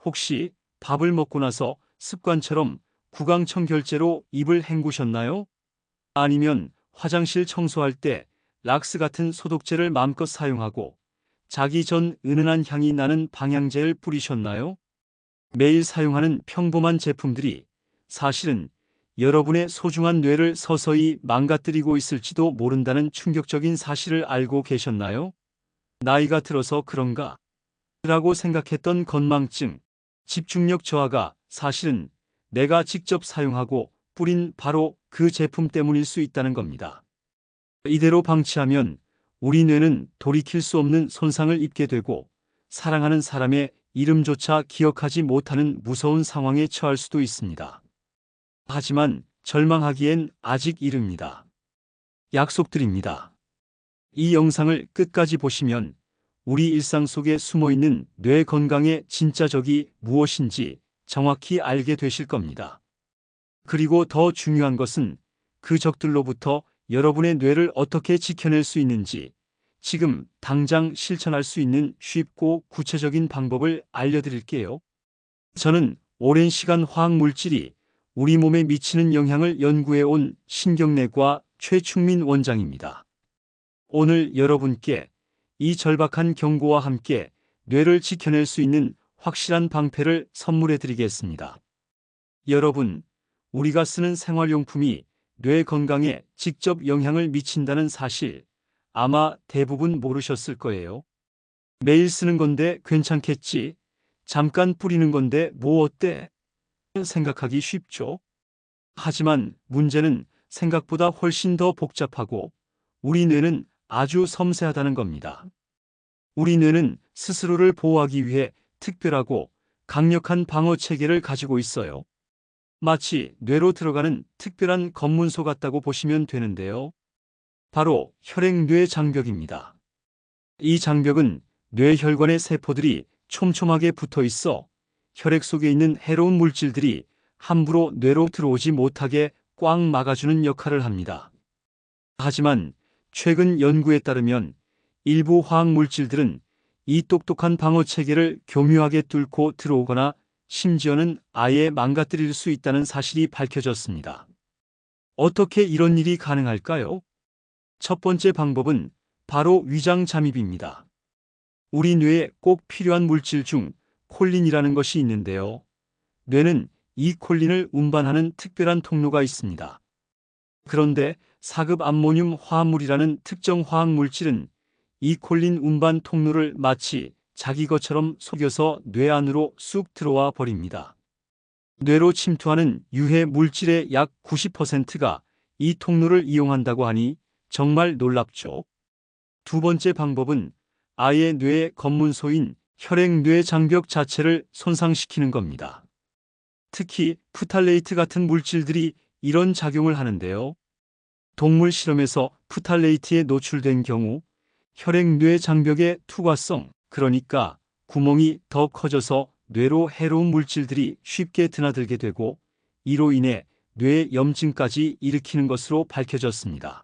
혹시 밥을 먹고 나서 습관처럼 구강청결제로 입을 헹구셨나요? 아니면 화장실 청소할 때 락스 같은 소독제를 마음껏 사용하고 자기 전 은은한 향이 나는 방향제를 뿌리셨나요? 매일 사용하는 평범한 제품들이 사실은 여러분의 소중한 뇌를 서서히 망가뜨리고 있을지도 모른다는 충격적인 사실을 알고 계셨나요? 나이가 들어서 그런가? 라고 생각했던 건망증, 집중력 저하가 사실은 내가 직접 사용하고 뿌린 바로 그 제품 때문일 수 있다는 겁니다. 이대로 방치하면 우리 뇌는 돌이킬 수 없는 손상을 입게 되고 사랑하는 사람의 이름조차 기억하지 못하는 무서운 상황에 처할 수도 있습니다. 하지만 절망하기엔 아직 이릅니다. 약속드립니다. 이 영상을 끝까지 보시면 우리 일상 속에 숨어있는 뇌 건강의 진짜 적이 무엇인지 정확히 알게 되실 겁니다. 그리고 더 중요한 것은 그 적들로부터 여러분의 뇌를 어떻게 지켜낼 수 있는지 지금 당장 실천할 수 있는 쉽고 구체적인 방법을 알려드릴게요. 저는 오랜 시간 화학 물질이 우리 몸에 미치는 영향을 연구해 온 신경내과 최충민 원장입니다. 오늘 여러분께 이 절박한 경고와 함께 뇌를 지켜낼 수 있는 확실한 방패를 선물해 드리겠습니다. 여러분, 우리가 쓰는 생활용품이 뇌 건강에 직접 영향을 미친다는 사실 아마 대부분 모르셨을 거예요. 매일 쓰는 건데 괜찮겠지? 잠깐 뿌리는 건데 뭐 어때? 생각하기 쉽죠. 하지만 문제는 생각보다 훨씬 더 복잡하고 우리 뇌는 아주 섬세하다는 겁니다. 우리 뇌는 스스로를 보호하기 위해 특별하고 강력한 방어 체계를 가지고 있어요. 마치 뇌로 들어가는 특별한 검문소 같다고 보시면 되는데요. 바로 혈액-뇌 장벽입니다. 이 장벽은 뇌혈관의 세포들이 촘촘하게 붙어 있어 혈액 속에 있는 해로운 물질들이 함부로 뇌로 들어오지 못하게 꽉 막아주는 역할을 합니다. 하지만 최근 연구에 따르면 일부 화학 물질들은 이 똑똑한 방어 체계를 교묘하게 뚫고 들어오거나 심지어는 아예 망가뜨릴 수 있다는 사실이 밝혀졌습니다. 어떻게 이런 일이 가능할까요? 첫 번째 방법은 바로 위장 잠입입니다. 우리 뇌에 꼭 필요한 물질 중 콜린이라는 것이 있는데요. 뇌는 이 콜린을 운반하는 특별한 통로가 있습니다. 그런데 사급 암모늄 화합물이라는 특정 화학 물질은 이 콜린 운반 통로를 마치 자기 것처럼 속여서 뇌 안으로 쑥 들어와 버립니다. 뇌로 침투하는 유해 물질의 약 90%가 이 통로를 이용한다고 하니 정말 놀랍죠. 두 번째 방법은 아예 뇌의 검문소인 혈액-뇌 장벽 자체를 손상시키는 겁니다. 특히 프탈레이트 같은 물질들이 이런 작용을 하는데요. 동물 실험에서 프탈레이트에 노출된 경우 혈액-뇌 장벽의 투과성, 그러니까 구멍이 더 커져서 뇌로 해로운 물질들이 쉽게 드나들게 되고 이로 인해 뇌 염증까지 일으키는 것으로 밝혀졌습니다.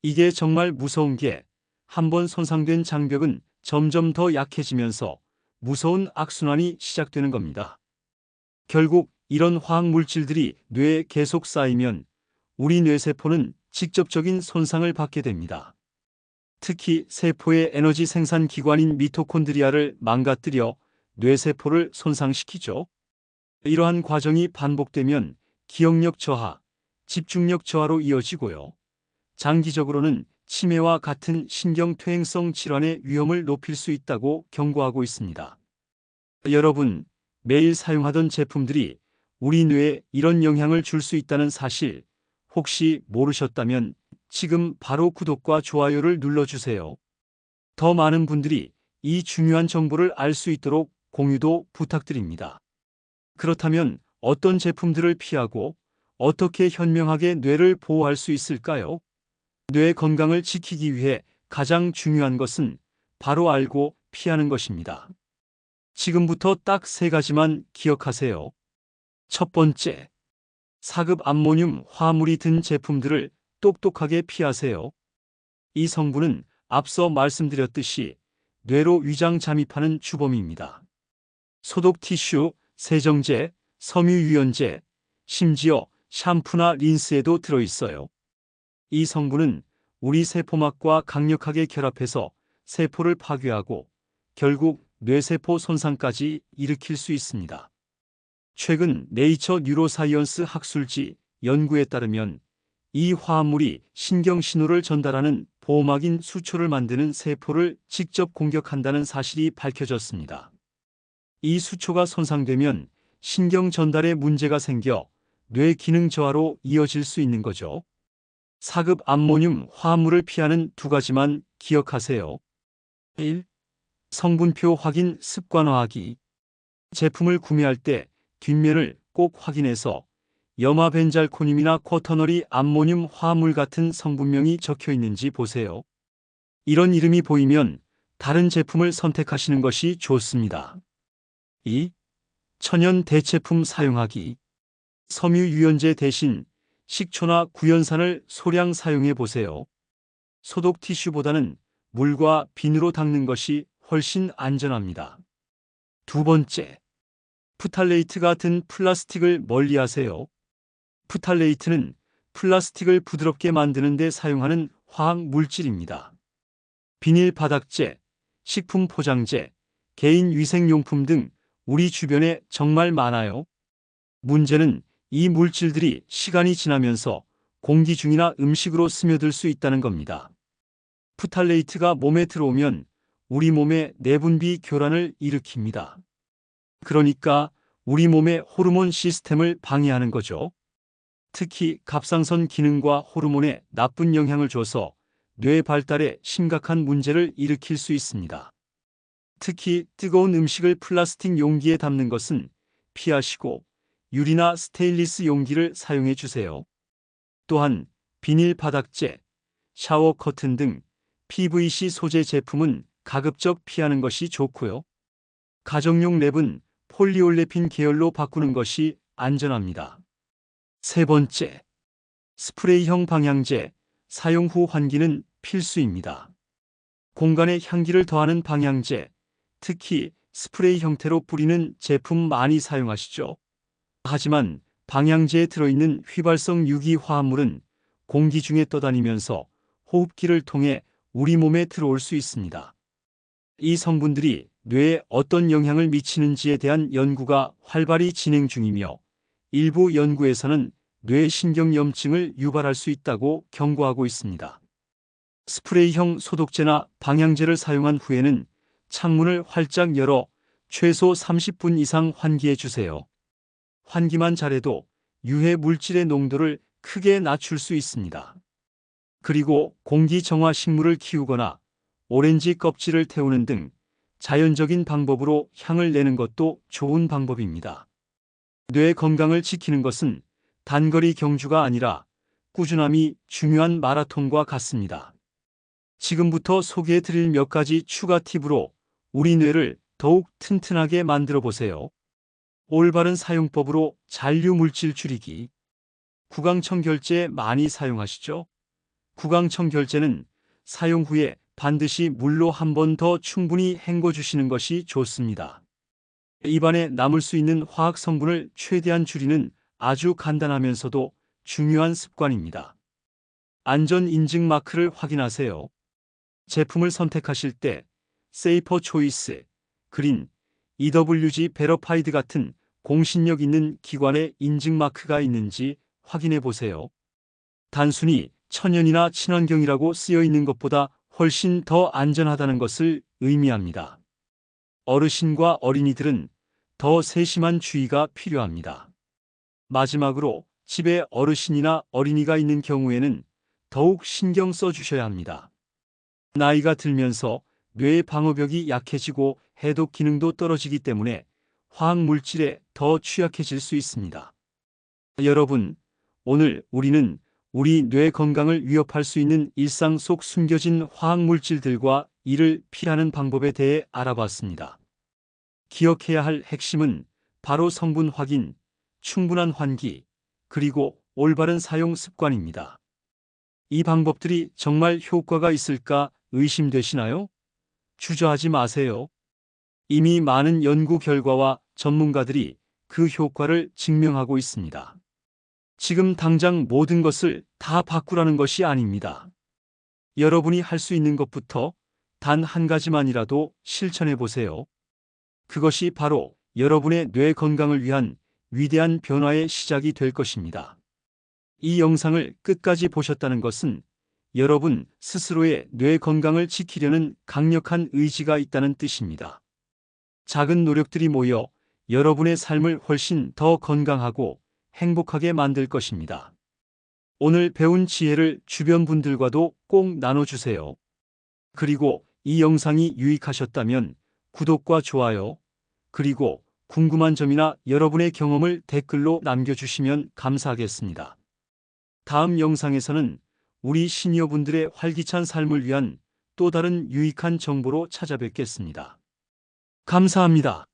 이게 정말 무서운 게 한번 손상된 장벽은 점점 더 약해지면서 무서운 악순환이 시작되는 겁니다. 결국 이런 화학 물질들이 뇌에 계속 쌓이면 우리 뇌세포는 직접적인 손상을 받게 됩니다. 특히 세포의 에너지 생산 기관인 미토콘드리아를 망가뜨려 뇌세포를 손상시키죠. 이러한 과정이 반복되면 기억력 저하, 집중력 저하로 이어지고요. 장기적으로는 치매와 같은 신경퇴행성 질환의 위험을 높일 수 있다고 경고하고 있습니다. 여러분, 매일 사용하던 제품들이 우리 뇌에 이런 영향을 줄 수 있다는 사실 혹시 모르셨다면 지금 바로 구독과 좋아요를 눌러주세요. 더 많은 분들이 이 중요한 정보를 알 수 있도록 공유도 부탁드립니다. 그렇다면 어떤 제품들을 피하고 어떻게 현명하게 뇌를 보호할 수 있을까요? 뇌 건강을 지키기 위해 가장 중요한 것은 바로 알고 피하는 것입니다. 지금부터 딱 세 가지만 기억하세요. 첫 번째, 사급 암모늄 화합물이 든 제품들을 똑똑하게 피하세요. 이 성분은 앞서 말씀드렸듯이 뇌로 위장 잠입하는 주범입니다. 소독 티슈, 세정제, 섬유유연제, 심지어 샴푸나 린스에도 들어있어요. 이 성분은 우리 세포막과 강력하게 결합해서 세포를 파괴하고 결국 뇌세포 손상까지 일으킬 수 있습니다. 최근 네이처 뉴로사이언스 학술지 연구에 따르면 이 화합물이 신경 신호를 전달하는 보호막인 수초를 만드는 세포를 직접 공격한다는 사실이 밝혀졌습니다. 이 수초가 손상되면 신경 전달에 문제가 생겨 뇌 기능 저하로 이어질 수 있는 거죠. 4급 암모늄 화합물을 피하는 두 가지만 기억하세요. 1. 성분표 확인 습관화하기. 제품을 구매할 때 뒷면을 꼭 확인해서 염화벤잘코늄이나 쿼터너리 암모늄 화합물 같은 성분명이 적혀 있는지 보세요. 이런 이름이 보이면 다른 제품을 선택하시는 것이 좋습니다. 2. 천연 대체품 사용하기. 섬유유연제 대신 식초나 구연산을 소량 사용해 보세요. 소독 티슈보다는 물과 비누로 닦는 것이 훨씬 안전합니다. 두 번째, 프탈레이트 같은 플라스틱을 멀리하세요. 프탈레이트는 플라스틱을 부드럽게 만드는 데 사용하는 화학 물질입니다. 비닐 바닥재, 식품 포장재, 개인 위생용품 등 우리 주변에 정말 많아요. 문제는 이 물질들이 시간이 지나면서 공기 중이나 음식으로 스며들 수 있다는 겁니다. 프탈레이트가 몸에 들어오면 우리 몸의 내분비 교란을 일으킵니다. 그러니까 우리 몸의 호르몬 시스템을 방해하는 거죠. 특히 갑상선 기능과 호르몬에 나쁜 영향을 줘서 뇌 발달에 심각한 문제를 일으킬 수 있습니다. 특히 뜨거운 음식을 플라스틱 용기에 담는 것은 피하시고 유리나 스테인리스 용기를 사용해 주세요. 또한 비닐 바닥재, 샤워 커튼 등 PVC 소재 제품은 가급적 피하는 것이 좋고요. 가정용 랩은 폴리올레핀 계열로 바꾸는 것이 안전합니다. 세 번째, 스프레이형 방향제, 사용 후 환기는 필수입니다. 공간에 향기를 더하는 방향제, 특히 스프레이 형태로 뿌리는 제품 많이 사용하시죠. 하지만 방향제에 들어있는 휘발성 유기 화합물은 공기 중에 떠다니면서 호흡기를 통해 우리 몸에 들어올 수 있습니다. 이 성분들이 뇌에 어떤 영향을 미치는지에 대한 연구가 활발히 진행 중이며 일부 연구에서는 뇌신경염증을 유발할 수 있다고 경고하고 있습니다. 스프레이형 소독제나 방향제를 사용한 후에는 창문을 활짝 열어 최소 30분 이상 환기해 주세요. 환기만 잘해도 유해 물질의 농도를 크게 낮출 수 있습니다. 그리고 공기 정화 식물을 키우거나 오렌지 껍질을 태우는 등 자연적인 방법으로 향을 내는 것도 좋은 방법입니다. 뇌 건강을 지키는 것은 단거리 경주가 아니라 꾸준함이 중요한 마라톤과 같습니다. 지금부터 소개해 드릴 몇 가지 추가 팁으로 우리 뇌를 더욱 튼튼하게 만들어 보세요. 올바른 사용법으로 잔류 물질 줄이기. 구강청결제 많이 사용하시죠? 구강청결제는 사용 후에 반드시 물로 한 번 더 충분히 헹궈 주시는 것이 좋습니다. 입안에 남을 수 있는 화학 성분을 최대한 줄이는 아주 간단하면서도 중요한 습관입니다. 안전 인증 마크를 확인하세요. 제품을 선택하실 때 세이퍼 초이스, 그린, EWG 베러파이드 같은 공신력 있는 기관의 인증 마크가 있는지 확인해 보세요. 단순히 천연이나 친환경이라고 쓰여 있는 것보다 훨씬 더 안전하다는 것을 의미합니다. 어르신과 어린이들은 더 세심한 주의가 필요합니다. 마지막으로 집에 어르신이나 어린이가 있는 경우에는 더욱 신경 써 주셔야 합니다. 나이가 들면서 뇌의 방어벽이 약해지고 해독 기능도 떨어지기 때문에 화학 물질에 더 취약해질 수 있습니다. 여러분, 오늘 우리는 우리 뇌 건강을 위협할 수 있는 일상 속 숨겨진 화학 물질들과 이를 피하는 방법에 대해 알아봤습니다. 기억해야 할 핵심은 바로 성분 확인, 충분한 환기, 그리고 올바른 사용 습관입니다. 이 방법들이 정말 효과가 있을까 의심되시나요? 주저하지 마세요. 이미 많은 연구 결과와 전문가들이 그 효과를 증명하고 있습니다. 지금 당장 모든 것을 다 바꾸라는 것이 아닙니다. 여러분이 할 수 있는 것부터 단 한 가지만이라도 실천해 보세요. 그것이 바로 여러분의 뇌 건강을 위한 위대한 변화의 시작이 될 것입니다. 이 영상을 끝까지 보셨다는 것은 여러분 스스로의 뇌 건강을 지키려는 강력한 의지가 있다는 뜻입니다. 작은 노력들이 모여 여러분의 삶을 훨씬 더 건강하고 행복하게 만들 것입니다. 오늘 배운 지혜를 주변 분들과도 꼭 나눠주세요. 그리고 이 영상이 유익하셨다면 구독과 좋아요, 그리고 궁금한 점이나 여러분의 경험을 댓글로 남겨주시면 감사하겠습니다. 다음 영상에서는 우리 시니어분들의 활기찬 삶을 위한 또 다른 유익한 정보로 찾아뵙겠습니다. 감사합니다.